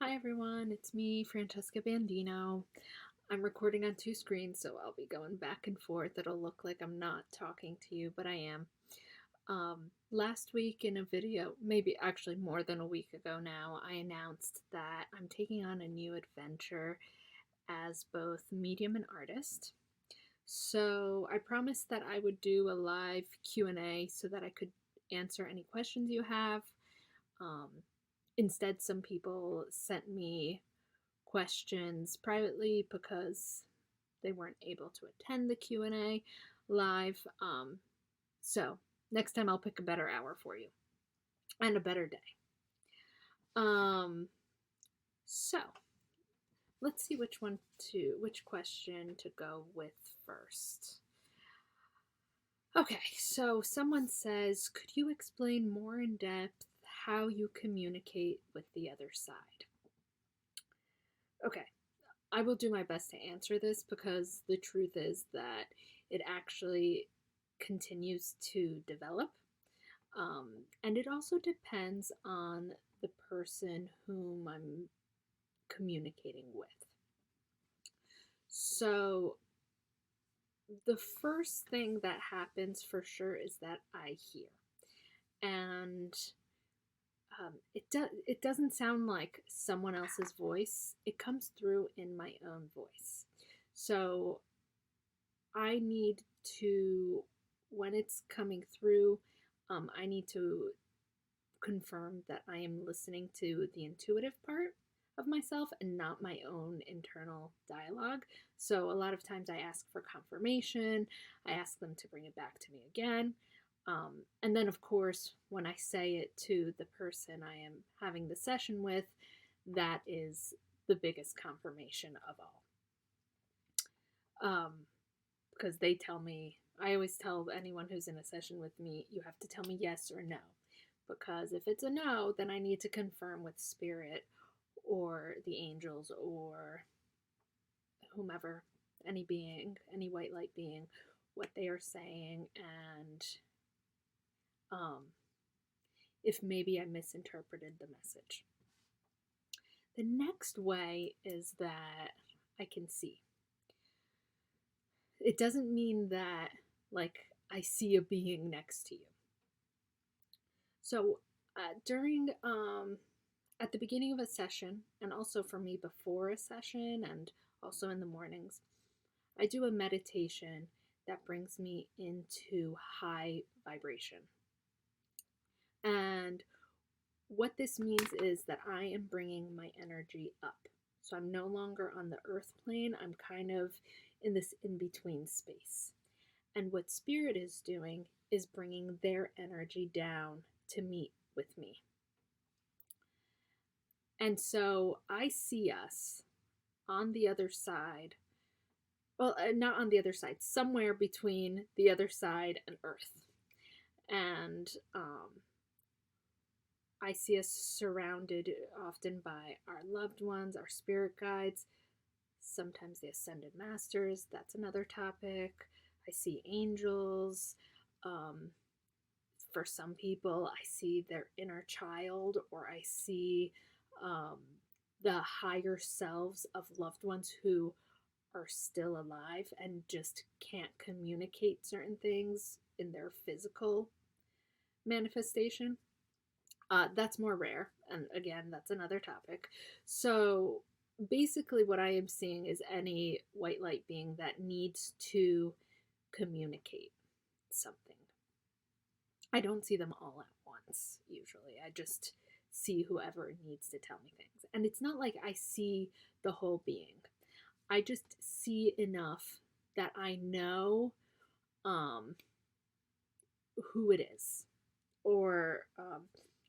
Hi everyone, it's me, Francesca Bandino. I'm recording on two screens, so I'll be going back and forth. It'll look like I'm not talking to you, but I am. Last week in a video, maybe actually more than a week ago now, I announced that I'm taking on a new adventure as both medium and artist. So I promised that I would do a live Q&A so that I could answer any questions you have. Um, Instead, some people sent me questions privately because they weren't able to attend the Q&A live. So next time I'll pick a better hour for you and a better day. Um, so let's see which question to go with first. Okay, so someone says, could you explain more in depth how you communicate with the other side? Okay, I will do my best to answer this because the truth is that it actually continues to develop. And it also depends on the person whom I'm communicating with. So, the first thing that happens for sure is that I hear. And it doesn't sound like someone else's voice. It comes through in my own voice. So I need to, when it's coming through, I need to confirm that I am listening to the intuitive part of myself and not my own internal dialogue. So a lot of times I ask for confirmation, I ask them to bring it back to me again. And then, of course, when I say it to the person I am having the session with, that is the biggest confirmation of all. Because they tell me, I always tell anyone who's in a session with me, you have to tell me yes or no. Because if it's a no, then I need to confirm with spirit or the angels or whomever, any being, any white light being, what they are saying, and if maybe I misinterpreted the message. The next way is that I can see. It doesn't mean that, like, I see a being next to you. So, at the beginning of a session, and also for me before a session, and also in the mornings, I do a meditation that brings me into high vibration. And what this means is that I am bringing my energy up. So I'm no longer on the earth plane, I'm kind of in this in between space. And what spirit is doing is bringing their energy down to meet with me. And so I see us on the other side. Well, not on the other side, somewhere between the other side and Earth. And I see us surrounded often by our loved ones, our spirit guides, sometimes the ascended masters. That's another topic. I see angels. For some people, I see their inner child, or I see the higher selves of loved ones who are still alive and just can't communicate certain things in their physical manifestation. That's more rare, and again, that's another topic. So basically, what I am seeing is any white light being that needs to communicate something. I don't see them all at once, usually. I just see whoever needs to tell me things. And it's not like I see the whole being. I just see enough that I know who it is, or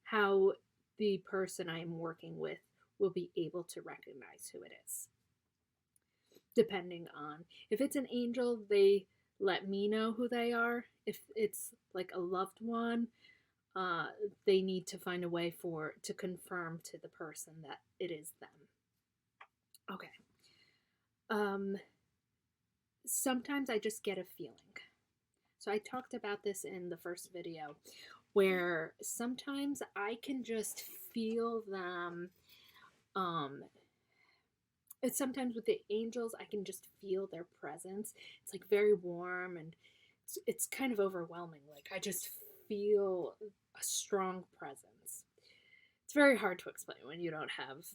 how the person I am working with will be able to recognize who it is. Depending on if it's an angel, they let me know who they are. If it's like a loved one, they need to find a way to confirm to the person that it is them. Okay. Sometimes I just get a feeling. So I talked about this in the first video, where sometimes I can just feel them Um, it's sometimes with the angels, I can just feel their presence. It's like very warm, and it's kind of overwhelming. Like I just feel a strong presence. It's very hard to explain when you don't have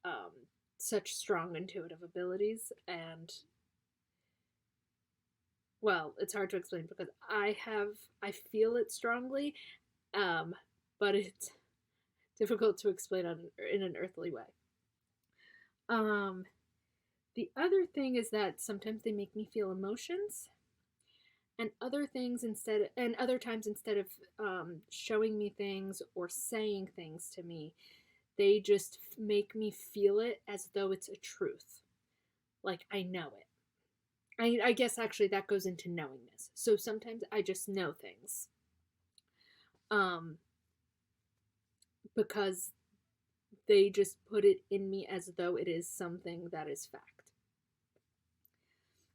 um, such strong intuitive abilities. And well, it's hard to explain because I feel it strongly, um, but it's difficult to explain in an earthly way. Um, the other thing is that sometimes they make me feel emotions, and other times instead of showing me things or saying things to me, they just make me feel it as though it's a truth, like I know it. I guess actually that goes into knowingness. So sometimes I just know things, um, because they just put it in me as though it is something that is fact.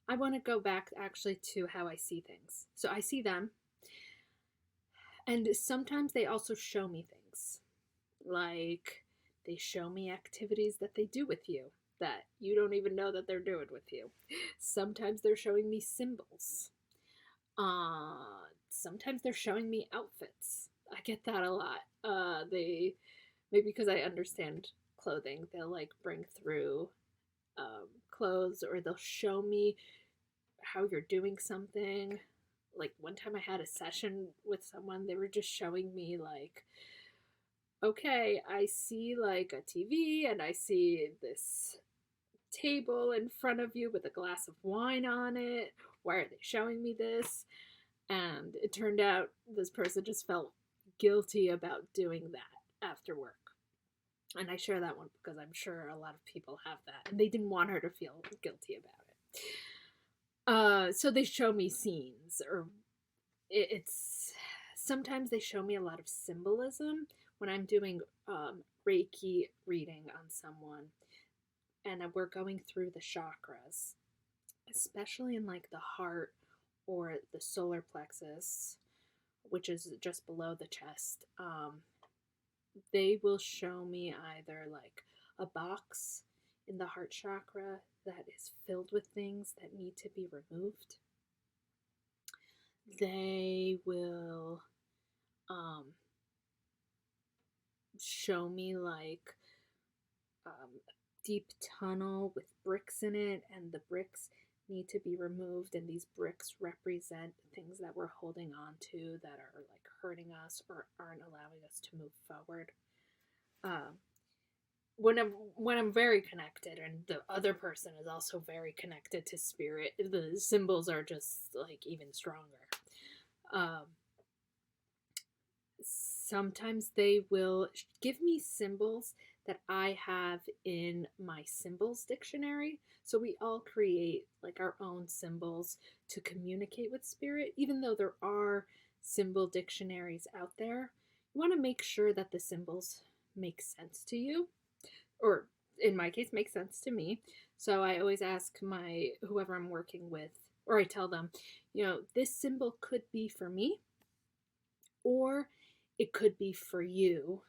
I want to go back actually to how I see things. So I see them, and sometimes they also show me things. Like they show me activities that they do with you that you don't even know that they're doing with you. Sometimes they're showing me symbols. Sometimes they're showing me outfits. I get that a lot. They maybe because I understand clothing, they'll like bring through clothes, or they'll show me how you're doing something. Like one time I had a session with someone, they were just showing me like, okay, I see like a TV and I see this table in front of you with a glass of wine on it. Why are they showing me this? And it turned out this person just felt guilty about doing that after work. And I share that one because I'm sure a lot of people have that. And they didn't want her to feel guilty about it. So they show me scenes, or it's sometimes they show me a lot of symbolism when I'm doing Reiki reading on someone, and we're going through the chakras, especially in like the heart or the solar plexus, which is just below the chest. They will show me either like a box in the heart chakra that is filled with things that need to be removed. They will show me like deep tunnel with bricks in it, and the bricks need to be removed, and these bricks represent things that we're holding on to that are like hurting us or aren't allowing us to move forward. When I'm very connected, and the other person is also very connected to spirit, the symbols are just like even stronger. Sometimes they will give me symbols that I have in my symbols dictionary. So we all create like our own symbols to communicate with spirit, even though there are symbol dictionaries out there. You want to make sure that the symbols make sense to you, or in my case, make sense to me. So I always ask whoever I'm working with, or I tell them, this symbol could be for me, or it could be for you.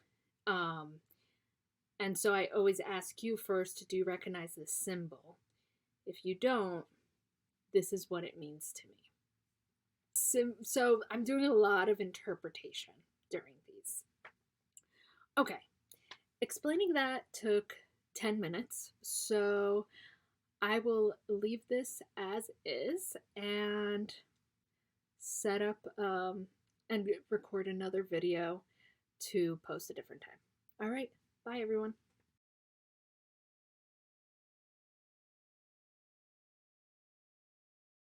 And so I always ask you first, do you recognize this symbol? If you don't, this is what it means to me. So I'm doing a lot of interpretation during these. Okay, explaining that took 10 minutes, so I will leave this as is and set up and record another video to post a different time. All right, bye everyone.